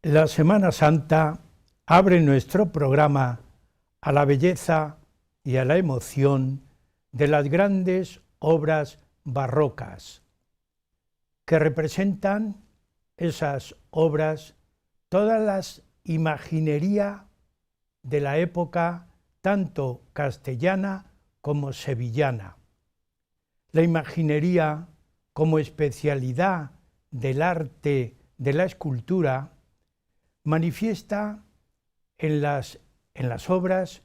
La Semana Santa abre nuestro programa a la belleza y a la emoción de las grandes obras barrocas, que representan esas obras todas las imaginería de la época tanto castellana como sevillana. La imaginería como especialidad del arte de la escultura manifiesta en las obras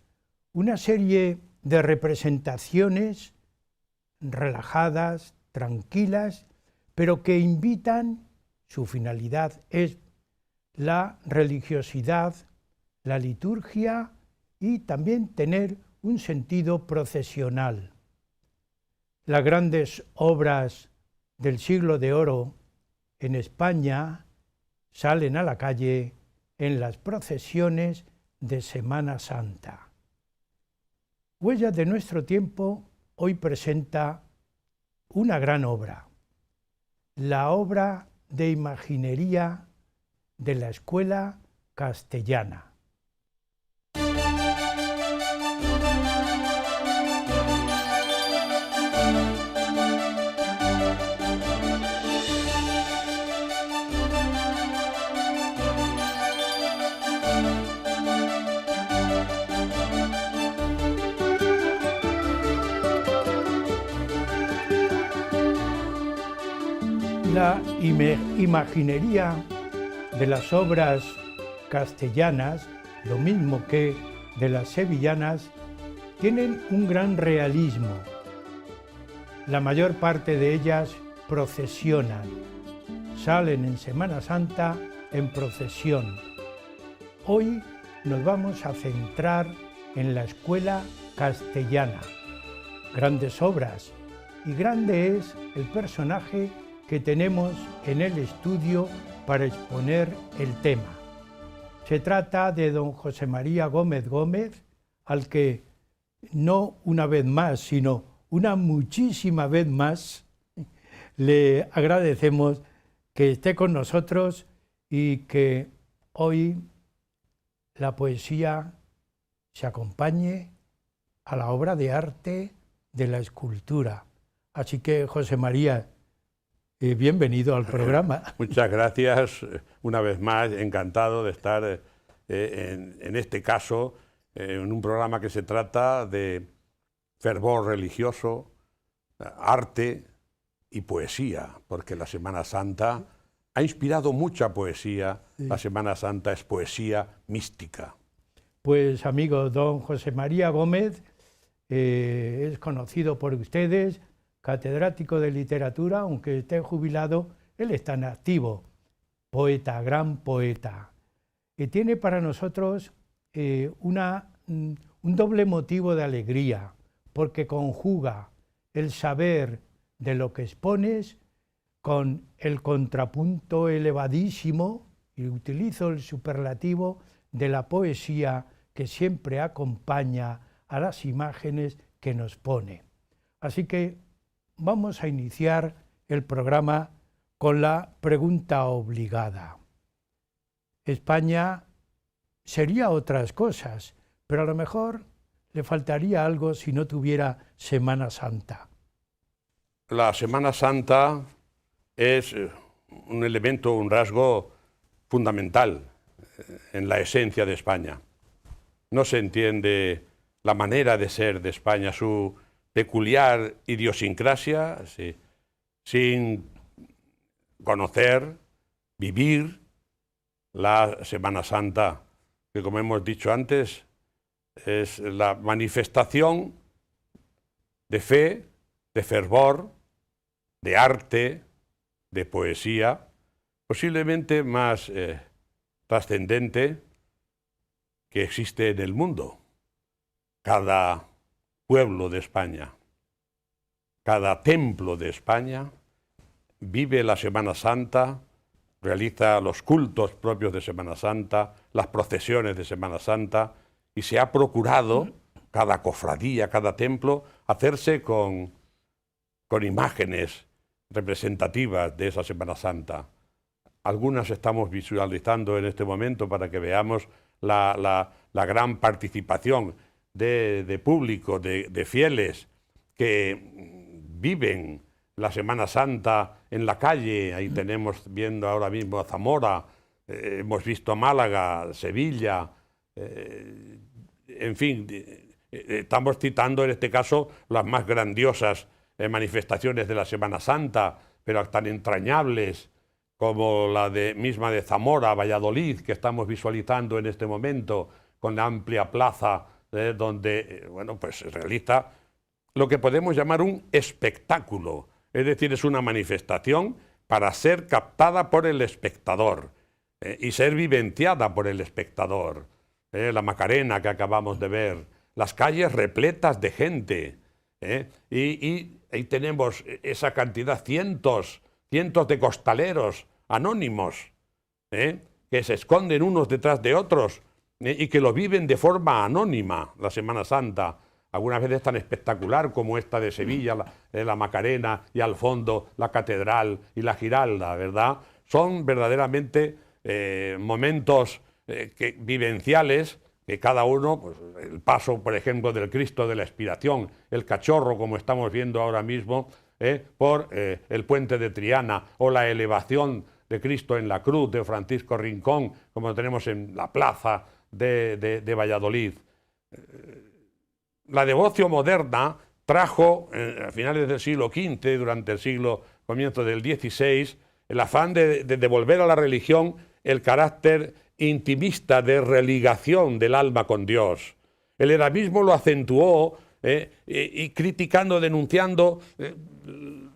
una serie de representaciones relajadas, tranquilas, pero que invitan, su finalidad es la religiosidad, la liturgia y también tener un sentido procesional. Las grandes obras del siglo de oro en España salen a la calle en las procesiones de Semana Santa. Huellas de nuestro tiempo hoy presenta una gran obra, la obra de imaginería de la Escuela Castellana. La imaginería de las obras castellanas, lo mismo que de las sevillanas, tienen un gran realismo. La mayor parte de ellas procesionan, salen en Semana Santa en procesión. Hoy nos vamos a centrar en la Escuela Castellana. Grandes obras, y grande es el personaje que tenemos en el estudio para exponer el tema. Se trata de don José María Gómez Gómez, al que no una vez más, sino una muchísima vez más, le agradecemos que esté con nosotros y que hoy la poesía se acompañe a la obra de arte de la escultura. Así que, José María, bienvenido al programa. Muchas gracias. Una vez más, encantado de estar en este caso, en un programa que se trata de fervor religioso, arte y poesía, porque la Semana Santa ha inspirado mucha poesía. Sí. La Semana Santa es poesía mística. Pues, amigo, don José María Gómez es conocido por ustedes, catedrático de literatura, aunque esté jubilado, él está en activo, poeta, gran poeta. Y tiene para nosotros un doble motivo de alegría, porque conjuga el saber de lo que expones con el contrapunto elevadísimo, y utilizo el superlativo, de la poesía que siempre acompaña a las imágenes que nos pone. Así que vamos a iniciar el programa con la pregunta obligada. España sería otras cosas, pero a lo mejor le faltaría algo si no tuviera Semana Santa. La Semana Santa es un elemento, un rasgo fundamental en la esencia de España. No se entiende la manera de ser de España, su peculiar idiosincrasia, sin conocer, vivir la Semana Santa, que, como hemos dicho antes, es la manifestación de fe, de fervor, de arte, de poesía, posiblemente más trascendente que existe en el mundo. Cada pueblo de España, cada templo de España vive la Semana Santa, realiza los cultos propios de Semana Santa, las procesiones de Semana Santa, y se ha procurado, cada cofradía, cada templo, hacerse con imágenes representativas de esa Semana Santa. algunas estamos visualizando en este momento para que veamos la gran participación de público, de fieles que viven la Semana Santa en la calle. Ahí tenemos viendo ahora mismo a Zamora, hemos visto a Málaga, Sevilla, en fin, estamos citando en este caso las más grandiosas manifestaciones de la Semana Santa, pero tan entrañables como la misma de Zamora, Valladolid, que estamos visualizando en este momento, con la amplia plaza donde bueno, pues se realiza lo que podemos llamar un espectáculo, es decir, es una manifestación para ser captada por el espectador y ser vivenciada por el espectador. La Macarena que acabamos de ver, las calles repletas de gente, y ahí tenemos esa cantidad, cientos de costaleros anónimos, que se esconden unos detrás de otros y que lo viven de forma anónima la Semana Santa, algunas veces tan espectacular como esta de Sevilla, la Macarena, y al fondo la Catedral y la Giralda, ¿verdad? Son verdaderamente momentos vivenciales que cada uno, pues, el paso, por ejemplo, del Cristo de la Expiración, el Cachorro, como estamos viendo ahora mismo, por el puente de Triana, o la elevación de Cristo en la cruz de Francisco Rincón, como tenemos en la plaza de Valladolid. La devoción moderna trajo, a finales del siglo XV, durante el comienzo del XVI, el afán de devolver a la religión el carácter intimista de religación del alma con Dios. El eramismo lo acentuó y criticando, denunciando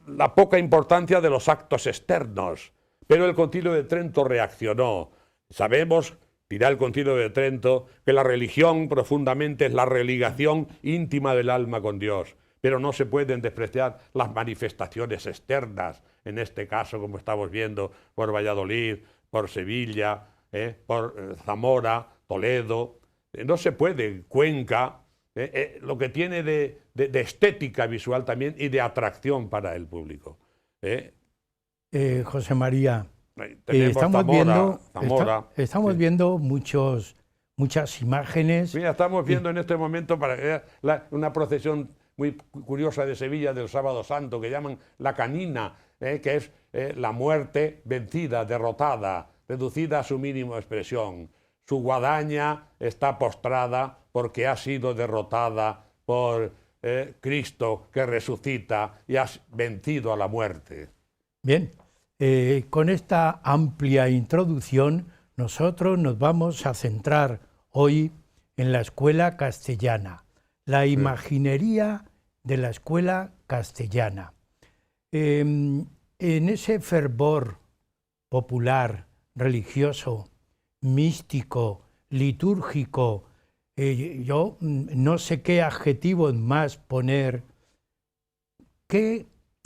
la poca importancia de los actos externos. Pero el Concilio de Trento reaccionó. Sabemos, dirá el Concilio de Trento, que la religión profundamente es la religación íntima del alma con Dios. Pero no se pueden despreciar las manifestaciones externas, en este caso, como estamos viendo, por Valladolid, por Sevilla, por Zamora, Toledo. No se puede, Cuenca, lo que tiene de estética visual también y de atracción para el público. José María, estamos estamos viendo muchas imágenes. Mira, estamos viendo en este momento una procesión muy curiosa de Sevilla del Sábado Santo que llaman la Canina, que es la muerte vencida, derrotada, reducida a su mínima expresión. Su guadaña está postrada porque ha sido derrotada por Cristo que resucita y ha vencido a la muerte. Bien, con esta amplia introducción nosotros nos vamos a centrar hoy en la escuela castellana, la imaginería de la escuela castellana. En ese fervor popular, religioso, místico, litúrgico, yo no sé qué adjetivos más poner, ¿qué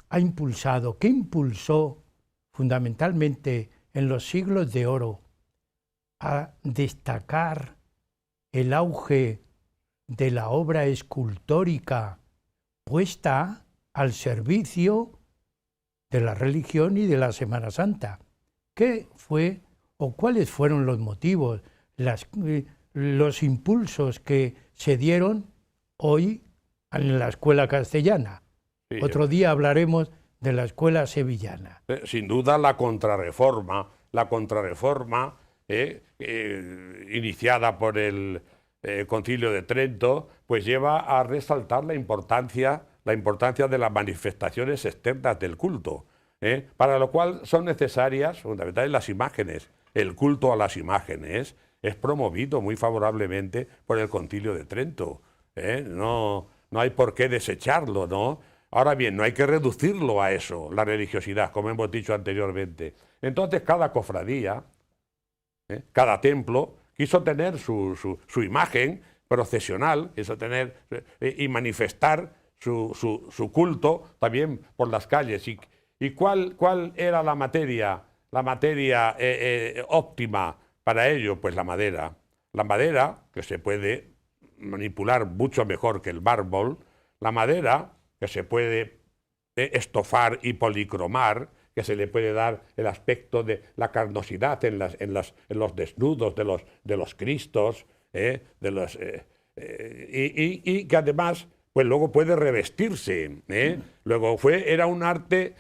ha impulsado, qué impulsó fundamentalmente en los siglos de oro a destacar el auge de la obra escultórica puesta al servicio de la religión y de la Semana Santa? ¿Qué fue o cuáles fueron los motivos, los impulsos que se dieron hoy en la escuela castellana? Sí. Otro día hablaremos de la escuela sevillana. Sin duda la contrarreforma iniciada por el Concilio de Trento, pues lleva a resaltar la importancia de las manifestaciones externas del culto, para lo cual son necesarias, fundamentales, las imágenes. El culto a las imágenes es promovido muy favorablemente por el Concilio de Trento. No hay por qué desecharlo, ¿no? Ahora bien, no hay que reducirlo a eso, la religiosidad, como hemos dicho anteriormente. Entonces, cada cofradía, cada templo, quiso tener su imagen procesional, quiso tener y manifestar su culto también por las calles. ¿Y cuál era la materia óptima para ello? Pues la madera. La madera, que se puede manipular mucho mejor que el mármol, la madera que se puede estofar y policromar, que se le puede dar el aspecto de la carnosidad en los desnudos de los Cristos, y que además pues luego puede revestirse. Luego era un arte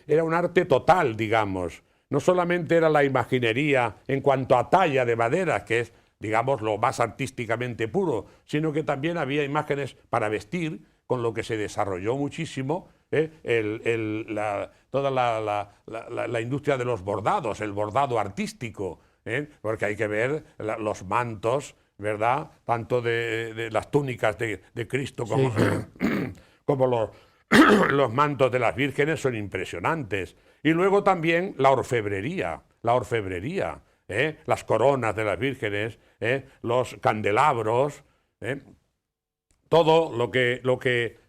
total, digamos. No solamente era la imaginería en cuanto a talla de madera, que es, digamos, lo más artísticamente puro, sino que también había imágenes para vestir, con lo que se desarrolló muchísimo toda la industria de los bordados, el bordado artístico, porque hay que ver los mantos, ¿verdad? Tanto de las túnicas de Cristo como, sí. Como los mantos de las vírgenes son impresionantes. Y luego también la orfebrería, las coronas de las vírgenes, los candelabros, todo lo que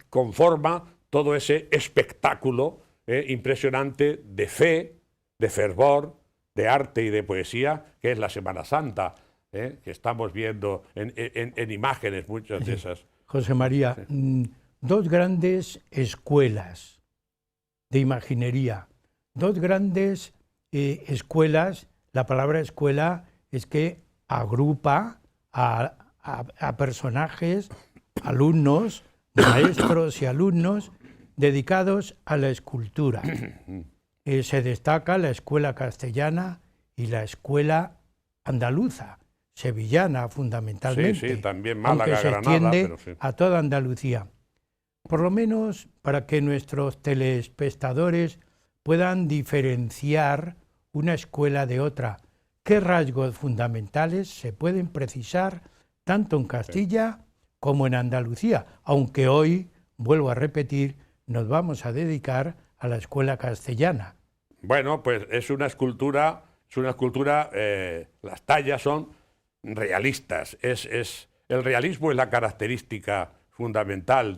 conforma todo ese espectáculo impresionante de fe, de fervor, de arte y de poesía, que es la Semana Santa, que estamos viendo en imágenes, muchas de esas. José María, sí. Dos grandes escuelas de imaginería, dos grandes escuelas. La palabra escuela es que agrupa a personajes, alumnos, maestros y alumnos dedicados a la escultura. Se destaca la escuela castellana y la escuela andaluza, sevillana fundamentalmente, sí, también Málaga, aunque se Granada, extiende pero sí. a toda Andalucía. Por lo menos para que nuestros telespectadores puedan diferenciar una escuela de otra, ¿qué rasgos fundamentales se pueden precisar tanto en Castilla como en Andalucía? Aunque hoy, vuelvo a repetir, nos vamos a dedicar a la escuela castellana. Bueno, pues es una escultura, las tallas son realistas. El realismo es la característica fundamental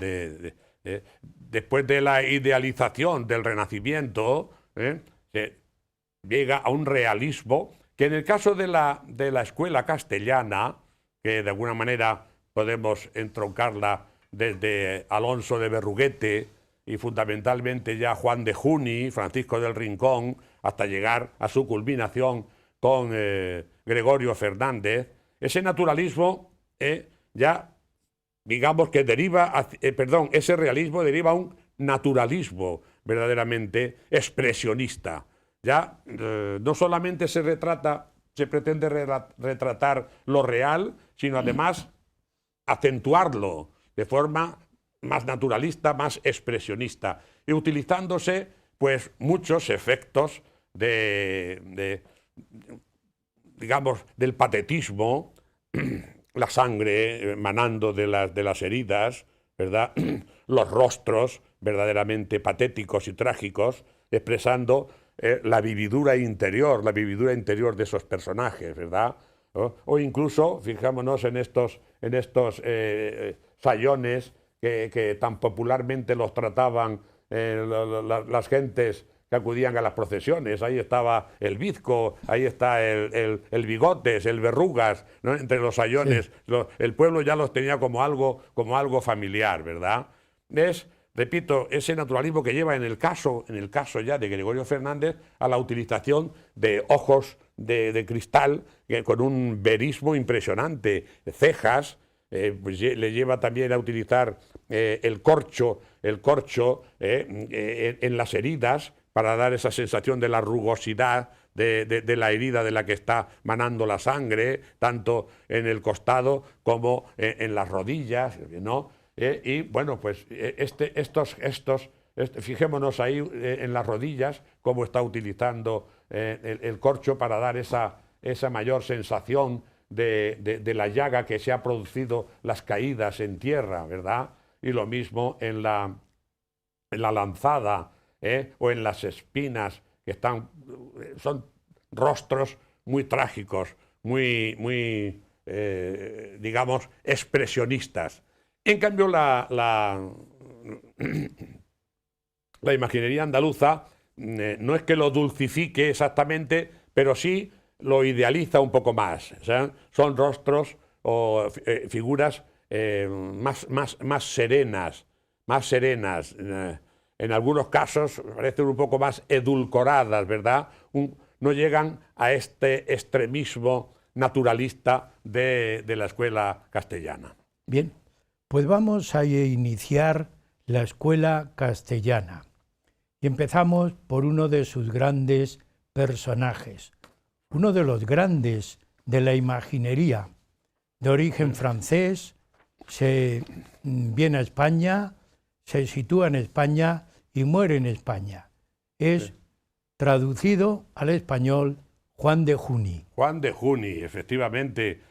después de la idealización del Renacimiento, se llega a un realismo que en el caso de la escuela castellana, que de alguna manera podemos entroncarla desde Alonso de Berruguete y fundamentalmente ya Juan de Juni, Francisco del Rincón, hasta llegar a su culminación con Gregorio Fernández, ese naturalismo ya, digamos que ese realismo deriva a un naturalismo verdaderamente expresionista. Ya no solamente se pretende retratar lo real, sino además acentuarlo de forma más naturalista, más expresionista, y utilizándose pues muchos efectos digamos, del patetismo, la sangre manando de las heridas, ¿verdad? Los rostros verdaderamente patéticos y trágicos, expresando la vividura interior de esos personajes, ¿verdad? O incluso, fijémonos en estos sayones que tan popularmente los trataban las gentes que acudían a las procesiones. Ahí estaba el bizco, ahí está el bigotes, el verrugas, ¿no? Entre los sayones. Sí. El pueblo ya los tenía como algo familiar, ¿verdad? Repito, ese naturalismo que lleva en el caso ya de Gregorio Fernández a la utilización de ojos de cristal con un verismo impresionante, cejas, pues le lleva también a utilizar el corcho en las heridas para dar esa sensación de la rugosidad de la herida de la que está manando la sangre, tanto en el costado como en las rodillas, ¿no? Y bueno, pues fijémonos ahí en las rodillas, cómo está utilizando el corcho para dar esa mayor sensación de la llaga que se ha producido, las caídas en tierra, ¿verdad? Y lo mismo en la lanzada, o en las espinas, que son rostros muy trágicos, muy digamos, expresionistas. En cambio, la imaginería andaluza no es que lo dulcifique exactamente, pero sí lo idealiza un poco más. O sea, son rostros o figuras más serenas, en algunos casos parecen un poco más edulcoradas, ¿verdad? No llegan a este extremismo naturalista de la escuela castellana. Bien, pues vamos a iniciar la escuela castellana. Y empezamos por uno de sus grandes personajes, uno de los grandes de la imaginería, de origen francés, se viene a España, se sitúa en España y muere en España. Es traducido al español Juan de Juni. Juan de Juni, efectivamente.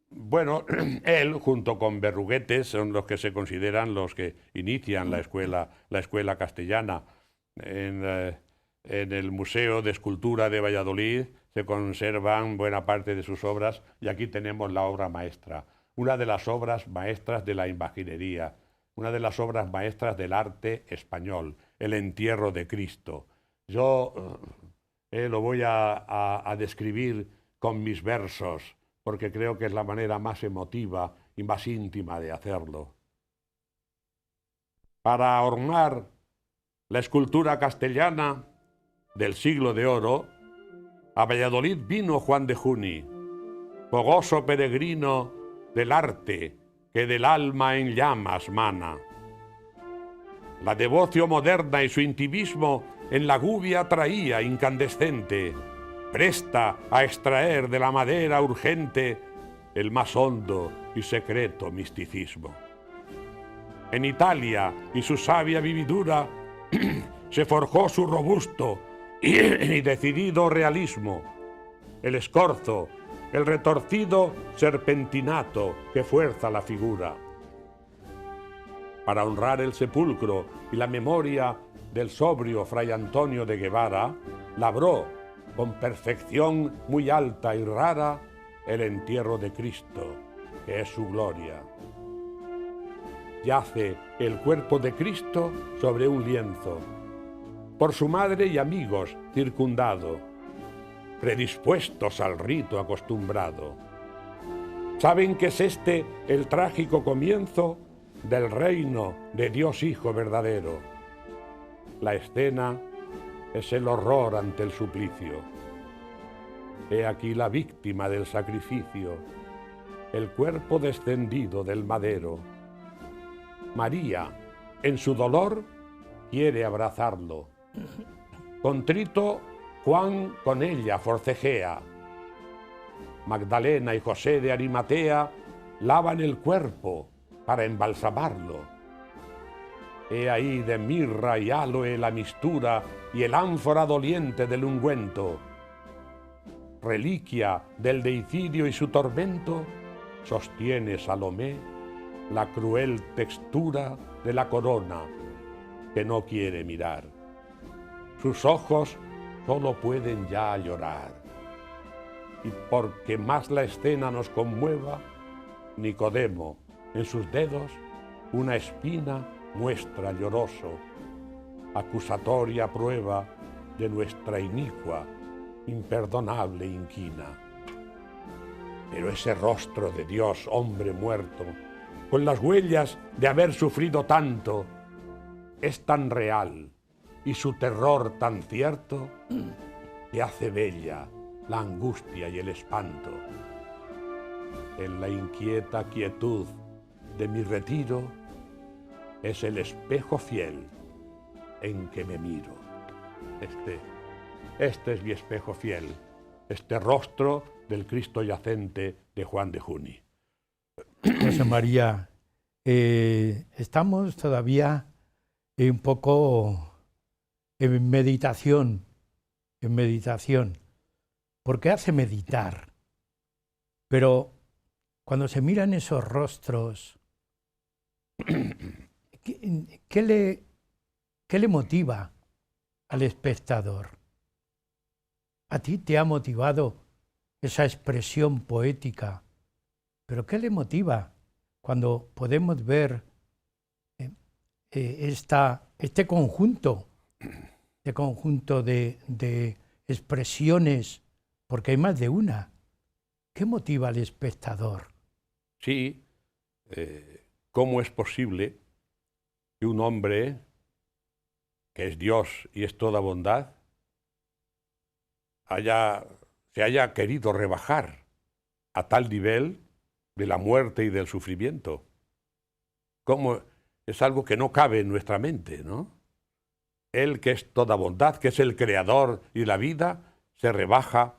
Bueno, él junto con Berruguete son los que se consideran los que inician la escuela castellana. En el Museo de Escultura de Valladolid se conservan buena parte de sus obras y aquí tenemos la obra maestra, una de las obras maestras de la imaginería, una de las obras maestras del arte español, El entierro de Cristo. Yo lo voy a describir con mis versos, porque creo que es la manera más emotiva y más íntima de hacerlo. Para ornar la escultura castellana del siglo de oro, a Valladolid vino Juan de Juni, fogoso peregrino del arte que del alma en llamas mana. La devoción moderna y su intimismo en la gubia traía incandescente, presta a extraer de la madera urgente el más hondo y secreto misticismo. En Italia y su sabia vividura se forjó su robusto y decidido realismo, el escorzo, el retorcido serpentinato que fuerza la figura. Para honrar el sepulcro y la memoria del sobrio Fray Antonio de Guevara, labró con perfección muy alta y rara el entierro de Cristo, que es su gloria. Yace el cuerpo de Cristo sobre un lienzo, por su madre y amigos circundado, predispuestos al rito acostumbrado. Saben que es este el trágico comienzo del reino de Dios Hijo verdadero. La escena es el horror ante el suplicio. He aquí la víctima del sacrificio, el cuerpo descendido del madero. María, en su dolor, quiere abrazarlo. Contrito, Juan con ella forcejea. Magdalena y José de Arimatea lavan el cuerpo para embalsamarlo. He ahí de mirra y áloe la mistura y el ánfora doliente del ungüento. Reliquia del deicidio y su tormento, sostiene Salomé la cruel textura de la corona que no quiere mirar. Sus ojos solo pueden ya llorar. Y porque más la escena nos conmueva, Nicodemo en sus dedos una espina muestra lloroso, acusatoria prueba de nuestra inicua, imperdonable inquina. Pero ese rostro de Dios, hombre muerto, con las huellas de haber sufrido tanto, es tan real y su terror tan cierto que hace bella la angustia y el espanto. En la inquieta quietud de mi retiro es el espejo fiel en que me miro. Este es mi espejo fiel, este rostro del Cristo yacente de Juan de Juni. José María, estamos todavía un poco en meditación, porque hace meditar. Pero cuando se miran esos rostros, ¿qué le motiva al espectador? ¿A ti te ha motivado esa expresión poética? ¿Pero qué le motiva cuando podemos ver este conjunto de expresiones, porque hay más de una? ¿Qué motiva al espectador? Sí, ¿cómo es posible que un hombre que es Dios y es toda bondad se haya querido rebajar a tal nivel de la muerte y del sufrimiento. Como es algo que no cabe en nuestra mente, ¿no? Él, que es toda bondad, que es el creador y la vida, se rebaja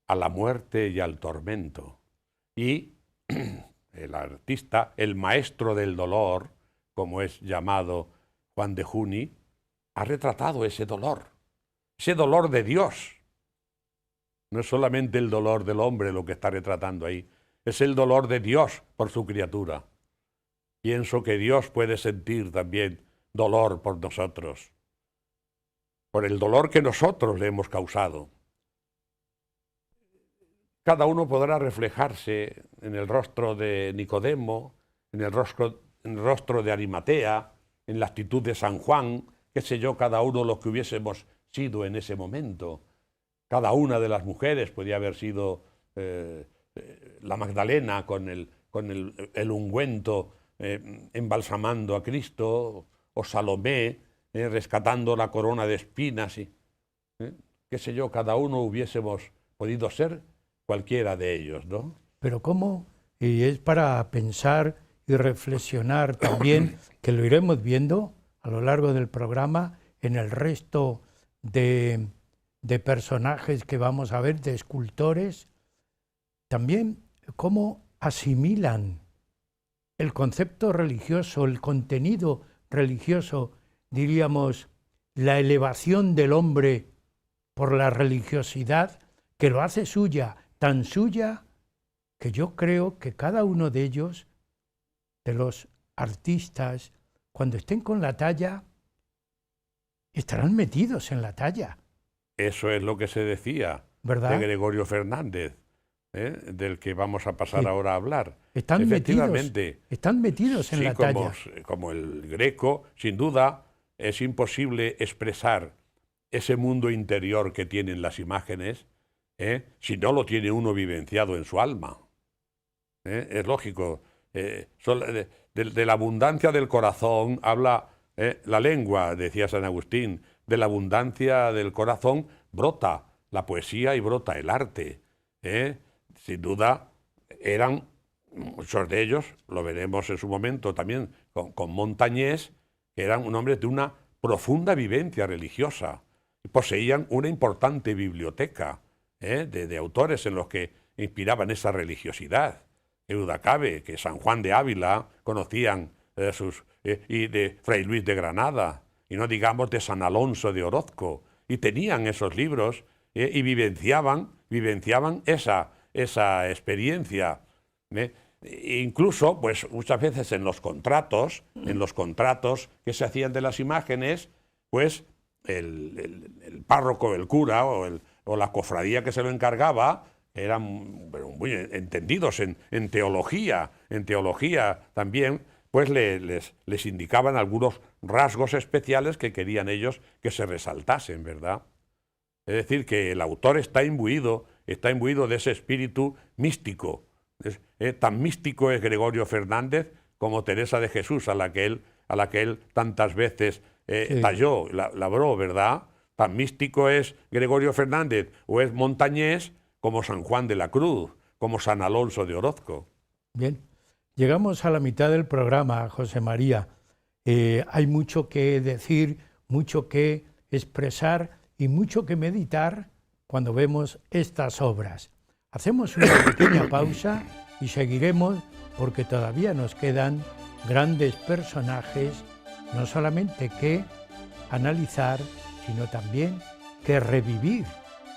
a la muerte y al tormento. Y el artista, el maestro del dolor, como es llamado Juan de Juni, ha retratado ese dolor de Dios. No es solamente el dolor del hombre lo que está retratando ahí, es el dolor de Dios por su criatura. Pienso que Dios puede sentir también dolor por nosotros, por el dolor que nosotros le hemos causado. Cada uno podrá reflejarse en el rostro de Nicodemo, en el rostro de Arimatea, en la actitud de San Juan, qué sé yo, cada uno lo que hubiésemos sido en ese momento. Cada una de las mujeres podía haber sido la Magdalena con el ungüento embalsamando a Cristo, o Salomé rescatando la corona de espinas. Qué sé yo, cada uno hubiésemos podido ser cualquiera de ellos, ¿no? Pero ¿cómo? Y es para pensar y reflexionar también, que lo iremos viendo a lo largo del programa, en el resto de personajes que vamos a ver, de escultores, también cómo asimilan el concepto religioso, el contenido religioso, diríamos, la elevación del hombre por la religiosidad, que lo hace suya, tan suya, que yo creo que cada uno de ellos, de los artistas, cuando estén con la talla, estarán metidos en la talla. Eso es lo que se decía, ¿verdad?, de Gregorio Fernández, del que vamos a pasar ahora a hablar. Están metidos en la talla. Como el Greco, sin duda, es imposible expresar ese mundo interior que tienen las imágenes si no lo tiene uno vivenciado en su alma. Es lógico. De la abundancia del corazón habla la lengua, decía San Agustín. De la abundancia del corazón brota la poesía y brota el arte. Sin duda, eran muchos de ellos, lo veremos en su momento también con Montañés, que eran hombres de una profunda vivencia religiosa. Poseían una importante biblioteca de autores en los que inspiraban esa religiosidad. Que duda cabe que San Juan de Ávila conocían y de Fray Luis de Granada, y no digamos de San Alonso de Orozco, y tenían esos libros y vivenciaban esa experiencia. Incluso, pues muchas veces en los contratos que se hacían de las imágenes, pues el párroco, el cura o la cofradía que se lo encargaba eran muy entendidos en teología también, pues les indicaban algunos rasgos especiales que querían ellos que se resaltasen, ¿verdad? Es decir, que el autor está imbuido de ese espíritu místico. Tan místico es Gregorio Fernández como Teresa de Jesús, a la que él tantas veces talló, labró, ¿verdad? Tan místico es Gregorio Fernández o es Montañés como San Juan de la Cruz, como San Alonso de Orozco. Bien, llegamos a la mitad del programa, José María. Hay mucho que decir, mucho que expresar y mucho que meditar cuando vemos estas obras. Hacemos una pequeña pausa y seguiremos, porque todavía nos quedan grandes personajes, no solamente que analizar, sino también que revivir,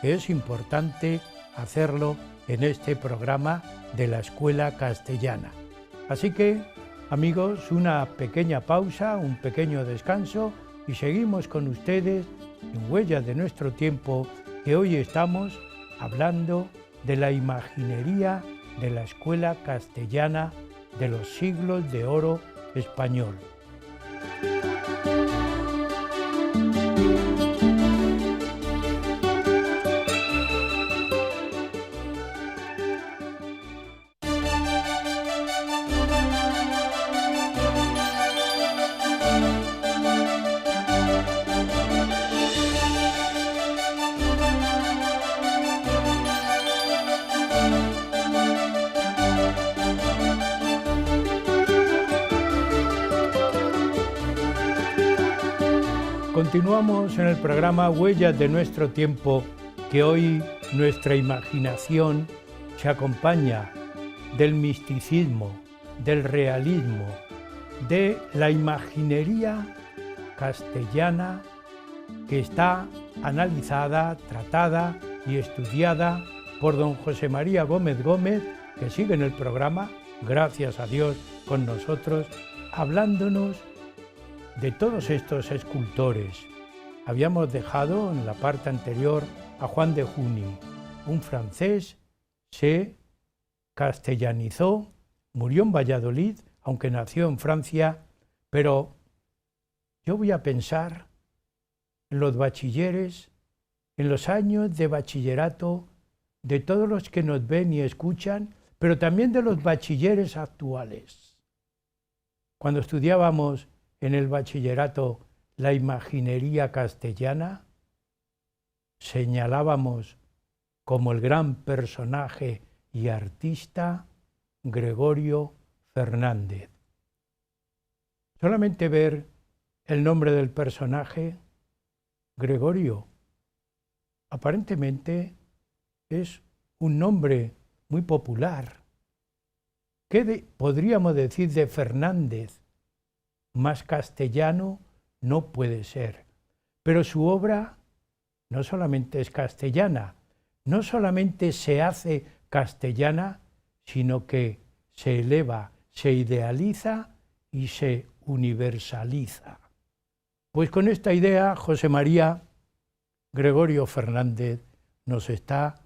que es importante hacerlo en este programa de la Escuela Castellana. Así que, amigos, una pequeña pausa, un pequeño descanso, y seguimos con ustedes en Huellas de Nuestro Tiempo, que hoy estamos hablando de la imaginería de la Escuela Castellana de los siglos de oro español. Continuamos en el programa Huellas de nuestro tiempo, que hoy nuestra imaginación se acompaña del misticismo, del realismo, de la imaginería castellana que está analizada, tratada y estudiada por don José María Gómez Gómez, que sigue en el programa, gracias a Dios, con nosotros, hablándonos de todos estos escultores. Habíamos dejado en la parte anterior a Juan de Juni, un francés, se castellanizó, murió en Valladolid, aunque nació en Francia, pero yo voy a pensar en los bachilleres, en los años de bachillerato, de todos los que nos ven y escuchan, pero también de los bachilleres actuales. Cuando estudiábamos en el bachillerato la imaginería castellana, señalábamos como el gran personaje y artista Gregorio Fernández. Solamente ver el nombre del personaje, Gregorio, aparentemente es un nombre muy popular. ¿Qué podríamos decir de Fernández? Más castellano no puede ser. Pero su obra no solamente es castellana, no solamente se hace castellana, sino que se eleva, se idealiza y se universaliza. Pues con esta idea, José María Gregorio Fernández nos está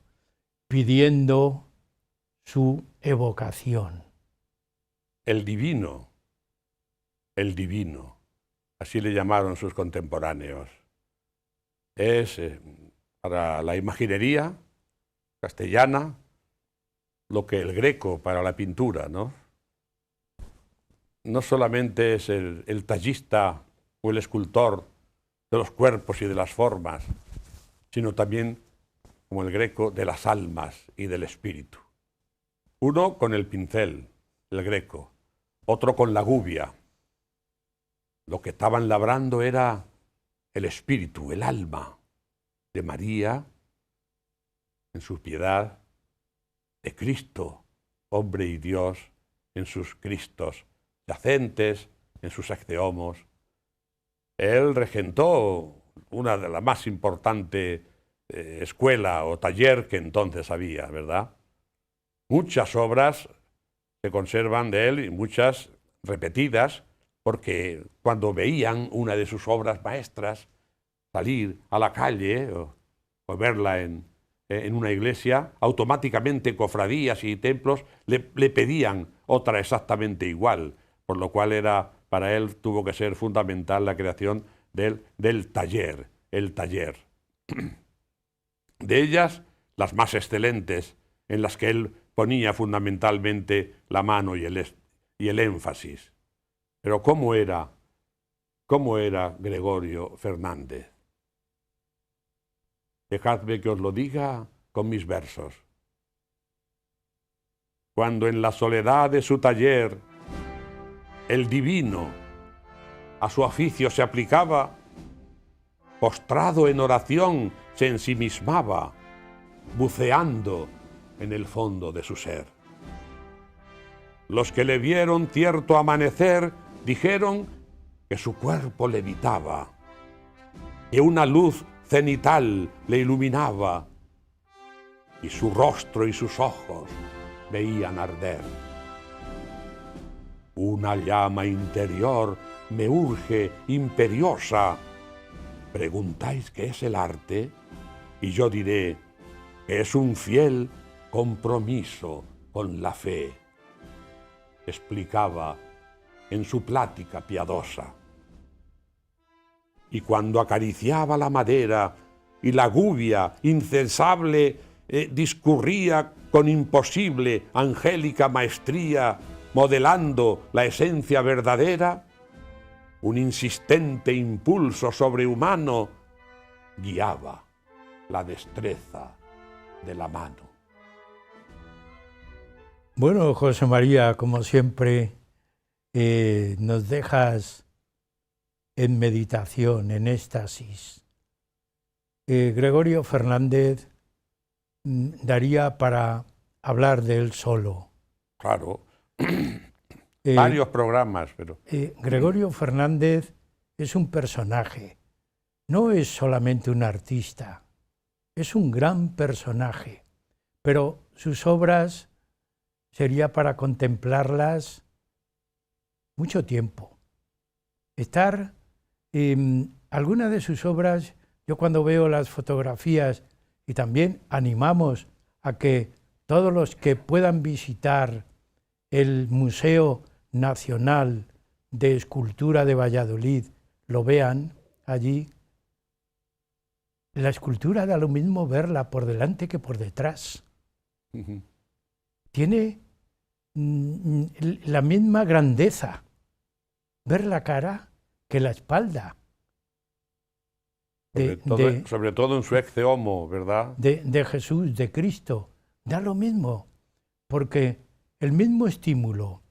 pidiendo su evocación. El divino, así le llamaron sus contemporáneos. Es para la imaginería castellana lo que el Greco para la pintura, ¿no? No solamente es el tallista o el escultor de los cuerpos y de las formas, sino también, como el Greco, de las almas y del espíritu. Uno con el pincel, el Greco, otro con la gubia. Lo que estaban labrando era el espíritu, el alma de María en su piedad, de Cristo, hombre y Dios, en sus Cristos yacentes, en sus acceomos. Él regentó una de las más importantes escuela o taller que entonces había, ¿verdad? Muchas obras se conservan de él y muchas repetidas, porque cuando veían una de sus obras maestras salir a la calle o verla en una iglesia, automáticamente cofradías y templos le pedían otra exactamente igual, por lo cual para él tuvo que ser fundamental la creación del taller, el taller. De ellas, las más excelentes, en las que él ponía fundamentalmente la mano y el énfasis. Pero ¿cómo era Gregorio Fernández? Dejadme que os lo diga con mis versos. Cuando en la soledad de su taller el divino a su oficio se aplicaba, postrado en oración se ensimismaba, buceando en el fondo de su ser. Los que le vieron cierto amanecer dijeron que su cuerpo levitaba, que una luz cenital le iluminaba y su rostro y sus ojos veían arder. Una llama interior me urge imperiosa. Preguntáis qué es el arte y yo diré que es un fiel compromiso con la fe, explicaba en su plática piadosa. Y cuando acariciaba la madera y la gubia incesable discurría con imposible angélica maestría, modelando la esencia verdadera, un insistente impulso sobrehumano guiaba la destreza de la mano. Bueno, José María, como siempre, nos dejas en meditación, en éxtasis. Gregorio Fernández daría para hablar de él solo. Claro, varios programas, pero... Gregorio Fernández es un personaje, no es solamente un artista, es un gran personaje, pero sus obras sería para contemplarlas mucho tiempo. Alguna de sus obras, yo cuando veo las fotografías, y también animamos a que todos los que puedan visitar el Museo Nacional de Escultura de Valladolid lo vean allí. La escultura da lo mismo verla por delante que por detrás. Tiene la misma grandeza ver la cara que la espalda. Sobre todo en su ecce homo, ¿verdad? De Jesús, de Cristo. Da lo mismo, porque el mismo estímulo,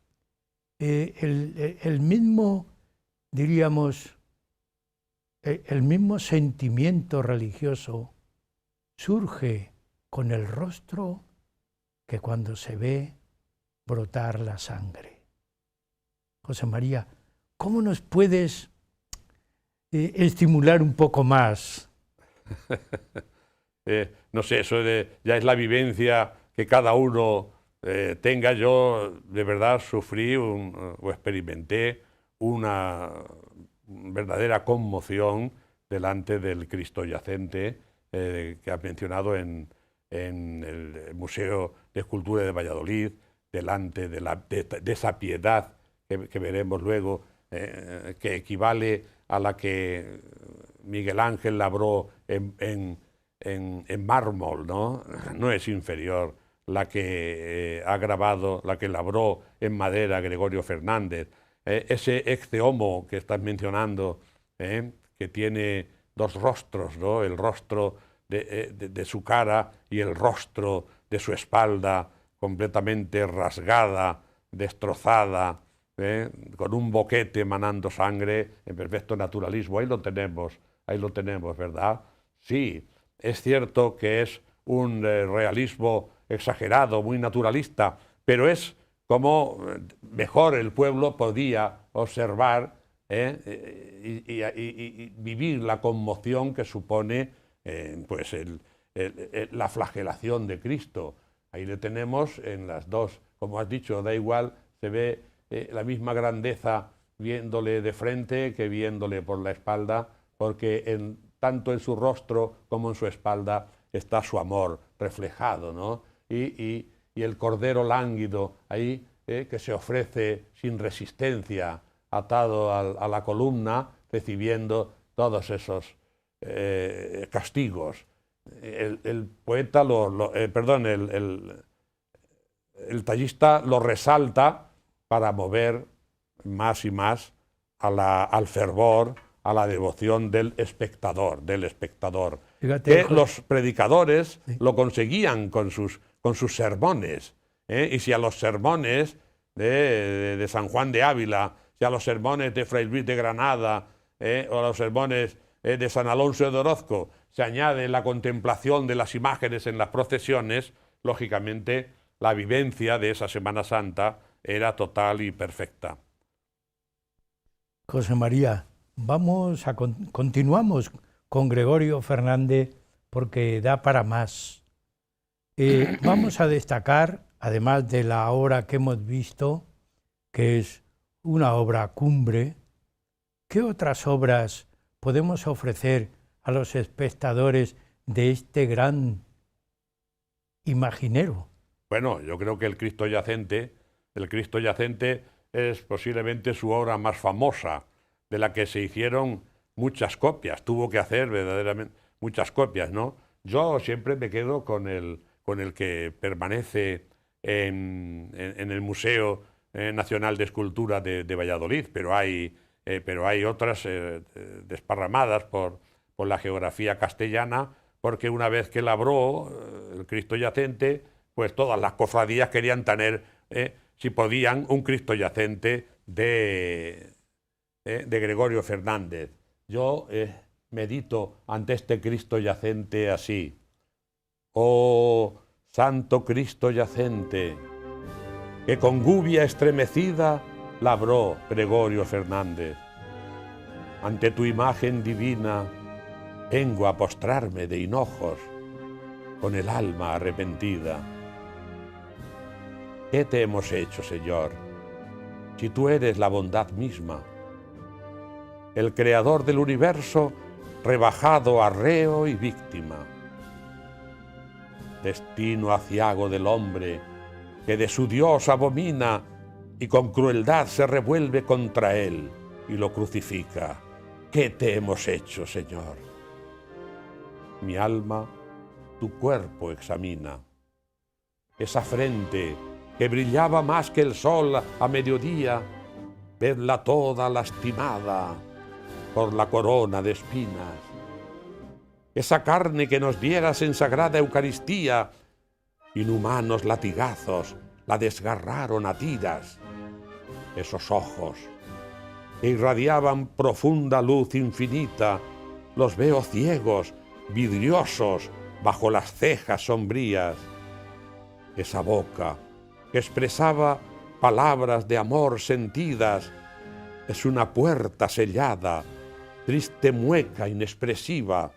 el mismo, diríamos, el mismo sentimiento religioso surge con el rostro que cuando se ve brotar la sangre. José María, ¿cómo nos puedes estimular un poco más? No sé, eso ya es la vivencia que cada uno tenga. Yo de verdad sufrí o experimenté una verdadera conmoción delante del Cristo yacente que has mencionado en el Museo de Escultura de Valladolid, delante de esa piedad que veremos luego, que equivale a la que Miguel Ángel labró en mármol, ¿no? No es inferior la que ha grabado, la que labró en madera Gregorio Fernández. Ese ecce homo que estás mencionando, que tiene dos rostros, ¿no? El rostro de su cara y el rostro de su espalda completamente rasgada, destrozada, con un boquete emanando sangre en perfecto naturalismo. Ahí lo tenemos, ¿verdad? Sí, es cierto que es un realismo exagerado, muy naturalista, pero es como mejor el pueblo podía observar y vivir la conmoción que supone pues la flagelación de Cristo. Ahí le tenemos en las dos, como has dicho, da igual, se ve la misma grandeza viéndole de frente que viéndole por la espalda, porque tanto en su rostro como en su espalda está su amor reflejado, ¿no? Y el cordero lánguido ahí, que se ofrece sin resistencia, atado a la columna, recibiendo todos esos castigos. El poeta, el tallista lo resalta para mover más y más al fervor, a la devoción del espectador. Fíjate, que los predicadores lo conseguían con sus sermones. Y si a los sermones de San Juan de Ávila, si a los sermones de Fray Luis de Granada, o a los sermones de San Alonso de Orozco se añade la contemplación de las imágenes en las procesiones, lógicamente la vivencia de esa Semana Santa era total y perfecta. José María, continuamos con Gregorio Fernández porque da para más. Vamos a destacar, además de la obra que hemos visto, que es una obra cumbre, ¿qué otras obras podemos ofrecer a los espectadores de este gran imaginero? Bueno, yo creo que el Cristo yacente es posiblemente su obra más famosa, de la que se hicieron muchas copias. Tuvo que hacer verdaderamente muchas copias, ¿no? Yo siempre me quedo con el que permanece en el Museo Nacional de Escultura de Valladolid, pero hay otras desparramadas por la geografía castellana, porque una vez que labró el Cristo yacente, pues todas las cofradías querían tener, si podían, un Cristo yacente de de Gregorio Fernández. Yo medito ante este Cristo yacente así. Oh, Santo Cristo yacente, que con gubia estremecida labró Gregorio Fernández. Ante tu imagen divina vengo a postrarme de hinojos, con el alma arrepentida. ¿Qué te hemos hecho, Señor, si tú eres la bondad misma? El creador del universo rebajado a reo y víctima. Destino aciago del hombre que de su Dios abomina y con crueldad se revuelve contra él y lo crucifica. ¿Qué te hemos hecho, Señor? Mi alma tu cuerpo examina. Esa frente que brillaba más que el sol a mediodía, vedla toda lastimada por la corona de espinas. Esa carne que nos dieras en sagrada Eucaristía, inhumanos latigazos la desgarraron a tiras. Esos ojos que irradiaban profunda luz infinita, los veo ciegos, vidriosos, bajo las cejas sombrías. Esa boca que expresaba palabras de amor sentidas, es una puerta sellada, triste mueca inexpresiva.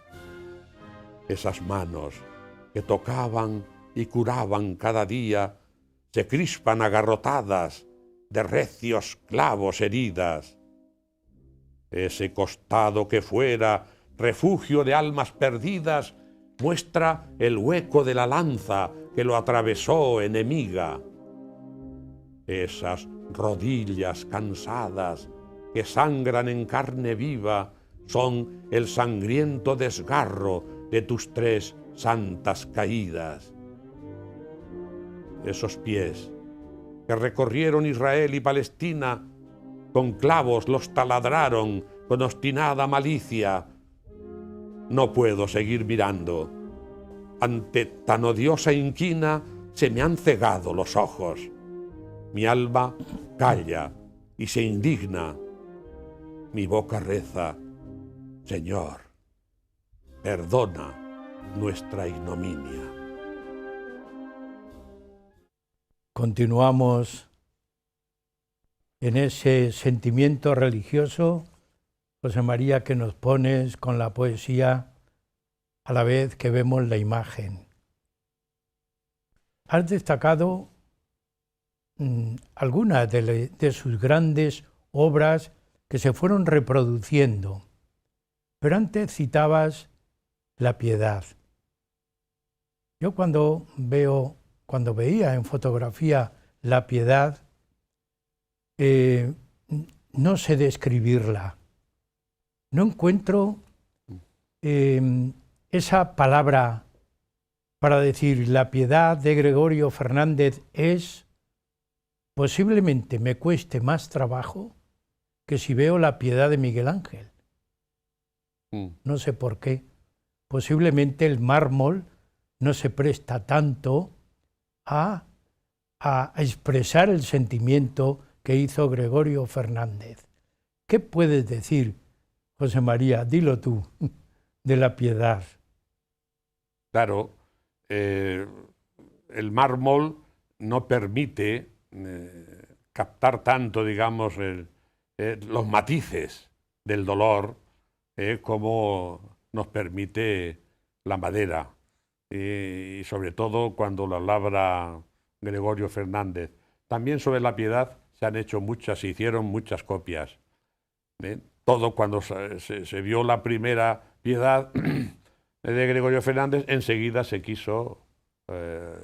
Esas manos que tocaban y curaban cada día, se crispan agarrotadas de recios clavos heridas. Ese costado que fuera refugio de almas perdidas, muestra el hueco de la lanza que lo atravesó enemiga. Esas rodillas cansadas que sangran en carne viva son el sangriento desgarro de tus 3 santas caídas. Esos pies que recorrieron Israel y Palestina, con clavos los taladraron con obstinada malicia. No puedo seguir mirando. Ante tan odiosa inquina se me han cegado los ojos. Mi alma calla y se indigna. Mi boca reza: Señor, perdona nuestra ignominia. Continuamos en ese sentimiento religioso, José María, que nos pones con la poesía a la vez que vemos la imagen. Has destacado algunas de sus grandes obras que se fueron reproduciendo, pero antes citabas la piedad. Yo cuando veía en fotografía la piedad, no sé describirla. No encuentro esa palabra para decir la piedad de Gregorio Fernández es, posiblemente me cueste más trabajo que si veo la piedad de Miguel Ángel. No sé por qué. Posiblemente el mármol no se presta tanto a expresar el sentimiento que hizo Gregorio Fernández. ¿Qué puedes decir, José María? Dilo tú, de la piedad. Claro, el mármol no permite captar tanto, digamos, los matices del dolor como nos permite la madera. Y sobre todo cuando lo labra Gregorio Fernández. También sobre la piedad se hicieron muchas copias. Todo cuando se vio la primera piedad de Gregorio Fernández, enseguida se quiso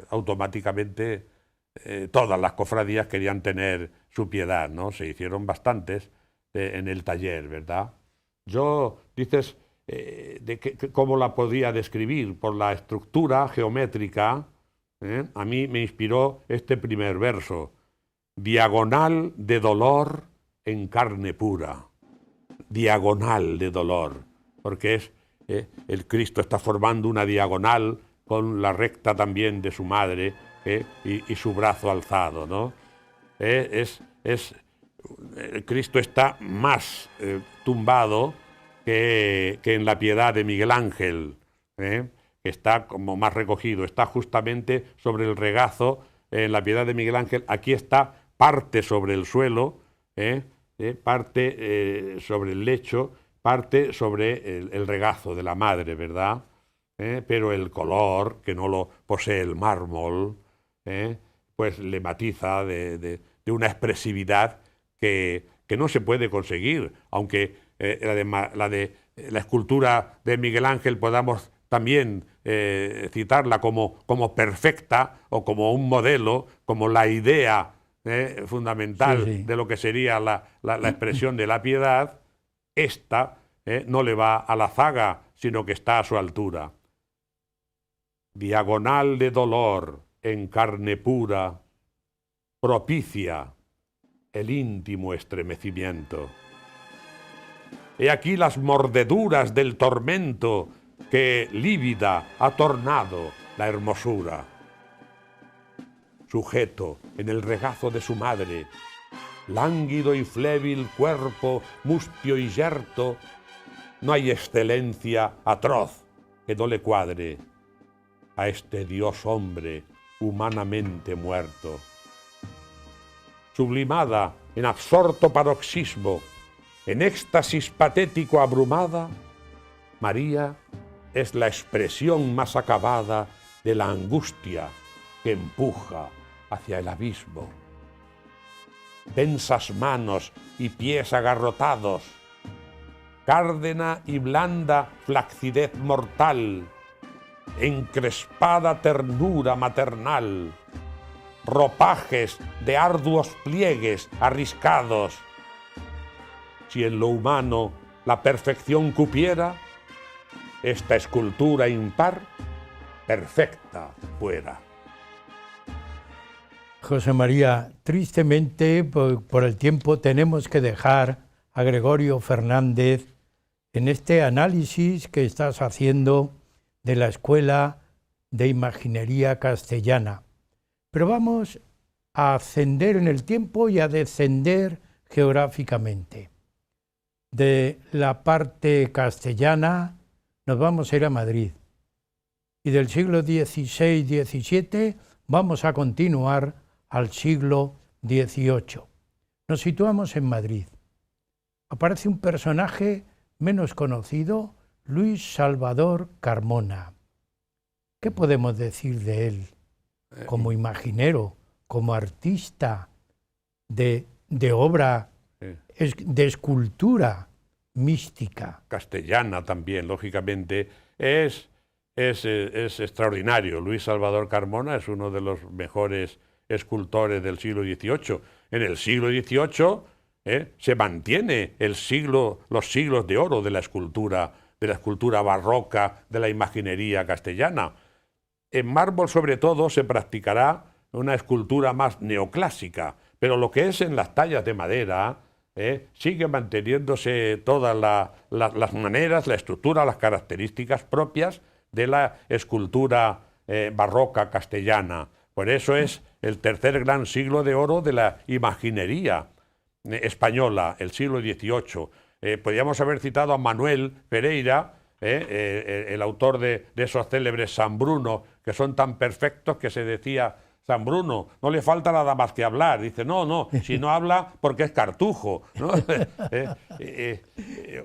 automáticamente, todas las cofradías querían tener su piedad, ¿no? Se hicieron bastantes en el taller, ¿verdad? Yo, dices, ¿cómo la podía describir? Por la estructura geométrica, a mí me inspiró este primer verso: diagonal de dolor en carne pura. Diagonal de dolor, porque el Cristo está formando una diagonal con la recta también de su madre y su brazo alzado, ¿no? Es Cristo está más tumbado que en la Piedad de Miguel Ángel, que está como más recogido, está justamente sobre el regazo. En la Piedad de Miguel Ángel, aquí está parte sobre el suelo, parte sobre el lecho, parte sobre el regazo de la madre, ¿verdad? Pero el color, que no lo posee el mármol, pues le matiza de una expresividad que no se puede conseguir, aunque la escultura de Miguel Ángel podamos también citarla como perfecta o como un modelo, como la idea fundamental Sí, sí. de lo que sería la expresión de la piedad. Esta no le va a la zaga, sino que está a su altura. Diagonal de dolor en carne pura, propicia el íntimo estremecimiento. He aquí las mordeduras del tormento que lívida ha tornado la hermosura. Sujeto en el regazo de su madre, lánguido y flébil cuerpo, mustio y yerto, no hay excelencia atroz que no le cuadre a este Dios hombre humanamente muerto. Sublimada en absorto paroxismo, en éxtasis patético abrumada, María es la expresión más acabada de la angustia que empuja hacia el abismo. Tensas manos y pies agarrotados, cárdena y blanda flacidez mortal, encrespada ternura maternal, ropajes de arduos pliegues arriscados. Si en lo humano la perfección cupiera, esta escultura impar perfecta fuera. José María, tristemente por el tiempo tenemos que dejar a Gregorio Fernández en este análisis que estás haciendo de la Escuela de Imaginería Castellana. Pero vamos a ascender en el tiempo y a descender geográficamente. De la parte castellana nos vamos a ir a Madrid. Y del siglo XVI-XVII vamos a continuar al siglo XVIII. Nos situamos en Madrid. Aparece un personaje menos conocido, Luis Salvador Carmona. ¿Qué podemos decir de él como imaginero, como artista de obra, de escultura mística? Castellana también, lógicamente, es extraordinario. Luis Salvador Carmona es uno de los mejores escultores del siglo XVIII. En el siglo XVIII se mantiene los siglos de oro de la escultura barroca, de la imaginería castellana. En mármol, sobre todo, se practicará una escultura más neoclásica, pero lo que es en las tallas de madera, sigue manteniéndose todas las maneras, la estructura, las características propias de la escultura barroca castellana. Por eso es el tercer gran siglo de oro de la imaginería española, el siglo XVIII. Podríamos haber citado a Manuel Pereira, el autor de esos célebres San Bruno, que son tan perfectos que se decía: San Bruno, no le falta nada más que hablar. Dice, no, si no habla porque es cartujo, ¿no?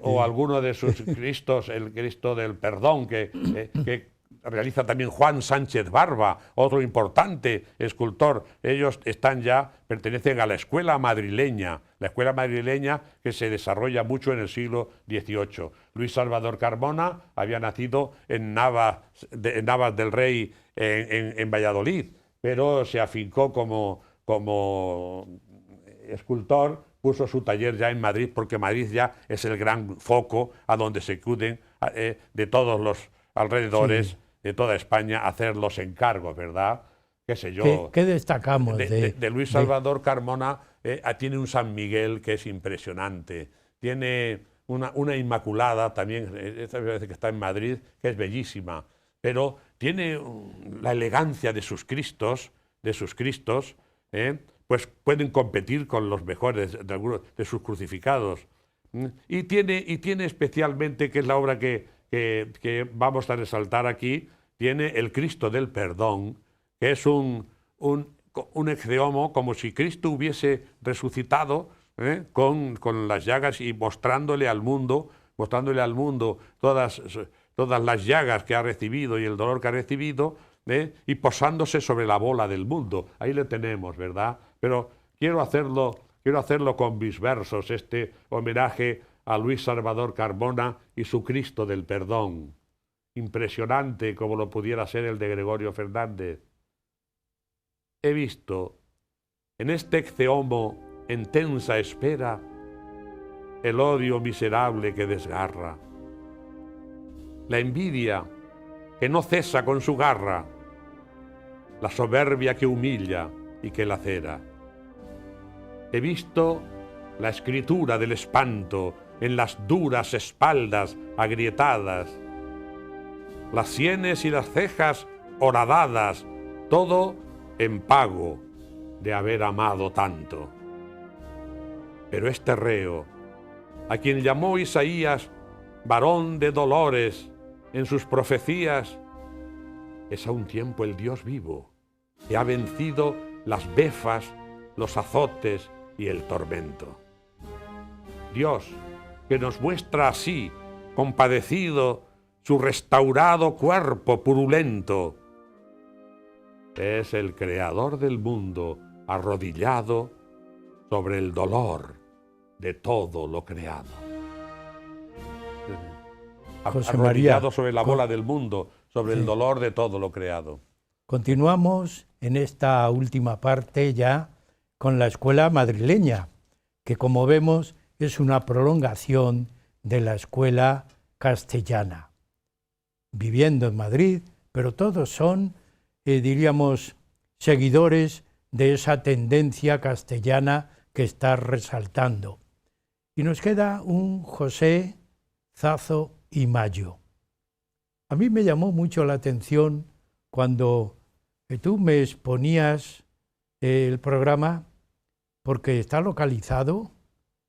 O alguno de sus Cristos, el Cristo del Perdón, que realiza también Juan Sánchez Barba, otro importante escultor. Ellos pertenecen a la escuela madrileña que se desarrolla mucho en el siglo XVIII. Luis Salvador Carmona había nacido en Navas del Rey, en Valladolid, pero se afincó como escultor, puso su taller ya en Madrid, porque Madrid ya es el gran foco a donde se acuden de todos los alrededores, sí, de toda España, a hacer los encargos, ¿verdad? Qué sé yo. ¿Qué destacamos de Luis Salvador Carmona? Tiene un San Miguel que es impresionante, tiene una Inmaculada también, esta vez que está en Madrid, que es bellísima, pero tiene la elegancia de sus Cristos, pues pueden competir con los mejores de algunos de sus crucificados. Y tiene especialmente, que es la obra que vamos a resaltar aquí, tiene el Cristo del Perdón, que es un ecceomo, como si Cristo hubiese resucitado, con las llagas y mostrándole al mundo todas las llagas que ha recibido y el dolor que ha recibido, y posándose sobre la bola del mundo. Ahí le tenemos, ¿verdad? Pero quiero hacerlo con mis versos, este homenaje a Luis Salvador Carmona y su Cristo del Perdón. Impresionante como lo pudiera ser el de Gregorio Fernández. He visto en este ecceomo en tensa espera el odio miserable que desgarra, la envidia que no cesa con su garra, la soberbia que humilla y que lacera. He visto la escritura del espanto en las duras espaldas agrietadas, las sienes y las cejas horadadas, todo en pago de haber amado tanto. Pero este reo, a quien llamó Isaías varón de dolores en sus profecías, es a un tiempo el Dios vivo, que ha vencido las befas, los azotes y el tormento. Dios, que nos muestra así, compadecido, su restaurado cuerpo purulento, es el creador del mundo arrodillado sobre el dolor de todo lo creado. José Arrodillado María, sobre la bola del mundo, sobre el dolor de todo lo creado. continuamos en esta última parte ya con la escuela madrileña, que como vemos es una prolongación de la escuela castellana. Viviendo en Madrid, pero todos son, diríamos, seguidores de esa tendencia castellana que está resaltando. Y nos queda un José Zazo y Mayo. A mí me llamó mucho la atención cuando tú me exponías el programa, porque está localizado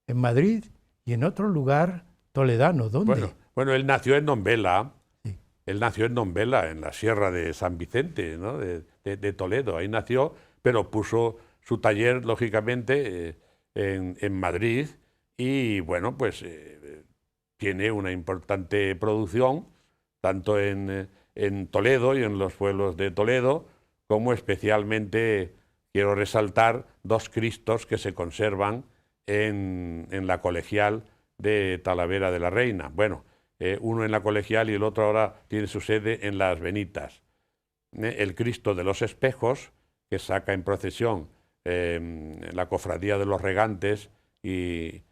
en Madrid y en otro lugar toledano. ¿Dónde? Bueno, él nació en Nombela. Sí. Él nació en Nombela, en la Sierra de San Vicente, ¿no? de Toledo. Ahí nació, pero puso su taller, lógicamente, en Madrid. Y bueno, pues tiene una importante producción, tanto en Toledo y en los pueblos de Toledo, como especialmente quiero resaltar dos Cristos que se conservan en la Colegial de Talavera de la Reina. Bueno, uno en la Colegial y el otro ahora tiene su sede en Las Benitas. El Cristo de los Espejos, que saca en procesión la Cofradía de los Regantes y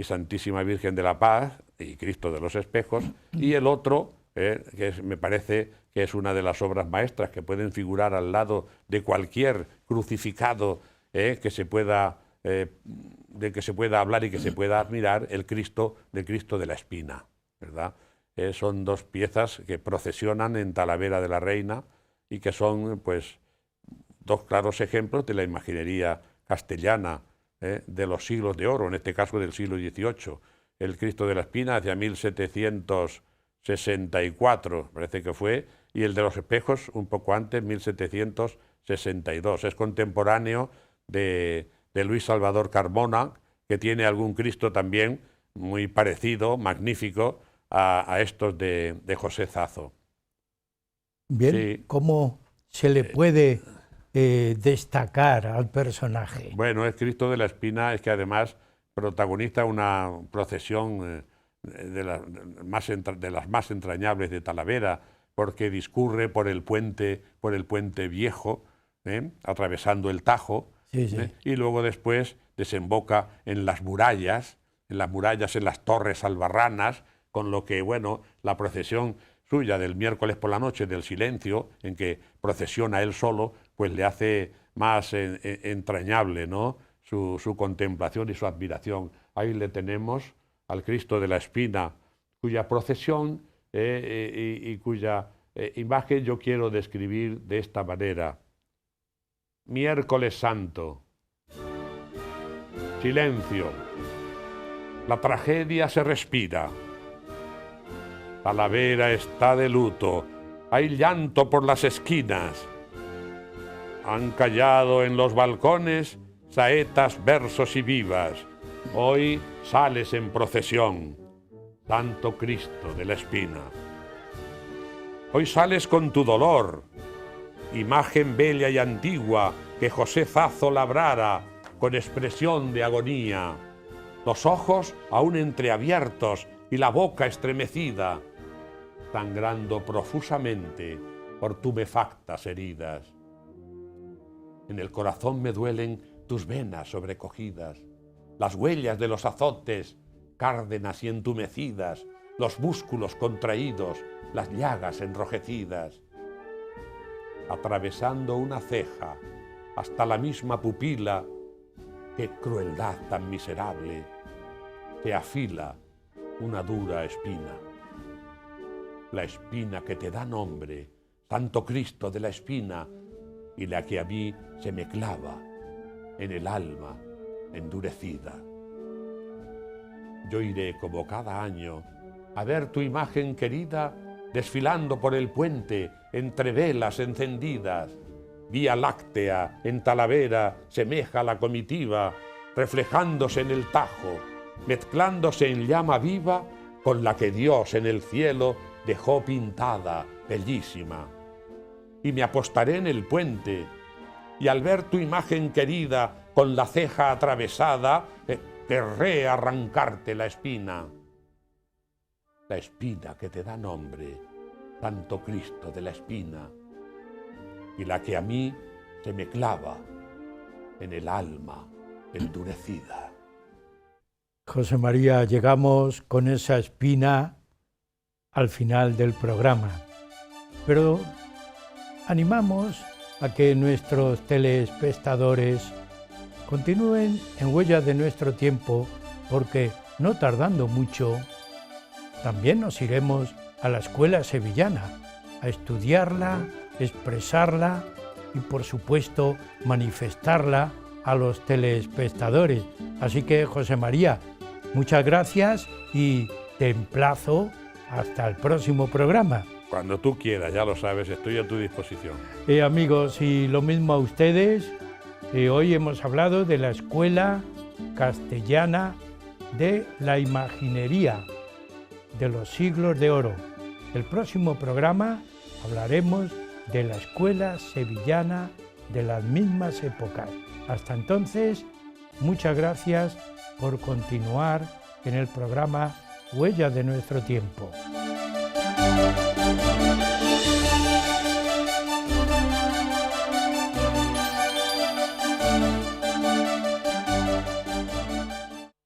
Santísima Virgen de la Paz y Cristo de los Espejos, y el otro, me parece que es una de las obras maestras que pueden figurar al lado de cualquier crucificado que se pueda hablar y que se pueda admirar, el Cristo de la Espina, ¿verdad? Son dos piezas que procesionan en Talavera de la Reina y que son, pues, dos claros ejemplos de la imaginería castellana de los siglos de oro, en este caso del siglo XVIII. El Cristo de la Espina hacia 1764, parece que fue, y el de los Espejos un poco antes, 1762. Es contemporáneo de Luis Salvador Carmona, que tiene algún Cristo también muy parecido, magnífico, a estos de José Zazo. Bien, Sí. ¿cómo se le puede destacar al personaje? Bueno, el Cristo de la Espina es que además protagoniza una procesión de las más entrañables de Talavera, porque discurre por el puente viejo, atravesando el Tajo, y luego después desemboca en las murallas, en las torres albarranas, con lo que, bueno, la procesión suya del miércoles por la noche del silencio, en que procesiona él solo, pues le hace más entrañable, ¿no?, su contemplación y su admiración. Ahí le tenemos al Cristo de la Espina, cuya procesión y cuya imagen yo quiero describir de esta manera. Miércoles Santo, Silencio. La tragedia se respira. Talavera está de luto. Hay llanto por las esquinas. Han callado en los balcones saetas, versos y vivas. Hoy sales en procesión, Santo Cristo de la Espina. Hoy sales con tu dolor, imagen bella y antigua que José Zazo labrara con expresión de agonía, los ojos aún entreabiertos y la boca estremecida, sangrando profusamente por tumefactas heridas. En el corazón me duelen tus venas sobrecogidas, las huellas de los azotes, cárdenas y entumecidas, los músculos contraídos, las llagas enrojecidas. Atravesando una ceja hasta la misma pupila, qué crueldad tan miserable, te afila una dura espina. La espina que te da nombre, Santo Cristo de la Espina, y la que a mí se me clava en el alma endurecida. Yo iré como cada año a ver tu imagen querida desfilando por el puente entre velas encendidas. Vía Láctea en Talavera semeja la comitiva, reflejándose en el Tajo, mezclándose en llama viva con la que Dios en el cielo dejó pintada, bellísima. Y me apostaré en el puente, y al ver tu imagen querida con la ceja atravesada, querré arrancarte la espina que te da nombre, Santo Cristo de la Espina, y la que a mí se me clava en el alma endurecida. José María, llegamos con esa espina al final del programa, pero animamos a que nuestros telespectadores continúen en Huellas de Nuestro Tiempo, porque no tardando mucho también nos iremos a la escuela sevillana a estudiarla, expresarla y por supuesto manifestarla a los telespectadores. Así que José María, muchas gracias y te emplazo hasta el próximo programa. Cuando tú quieras, ya lo sabes, estoy a tu disposición. Amigos, y lo mismo a ustedes. Hoy hemos hablado de la Escuela Castellana de la Imaginería de los Siglos de Oro. El próximo programa hablaremos de la Escuela Sevillana de las mismas épocas. Hasta entonces, muchas gracias por continuar en el programa Huellas de Nuestro Tiempo.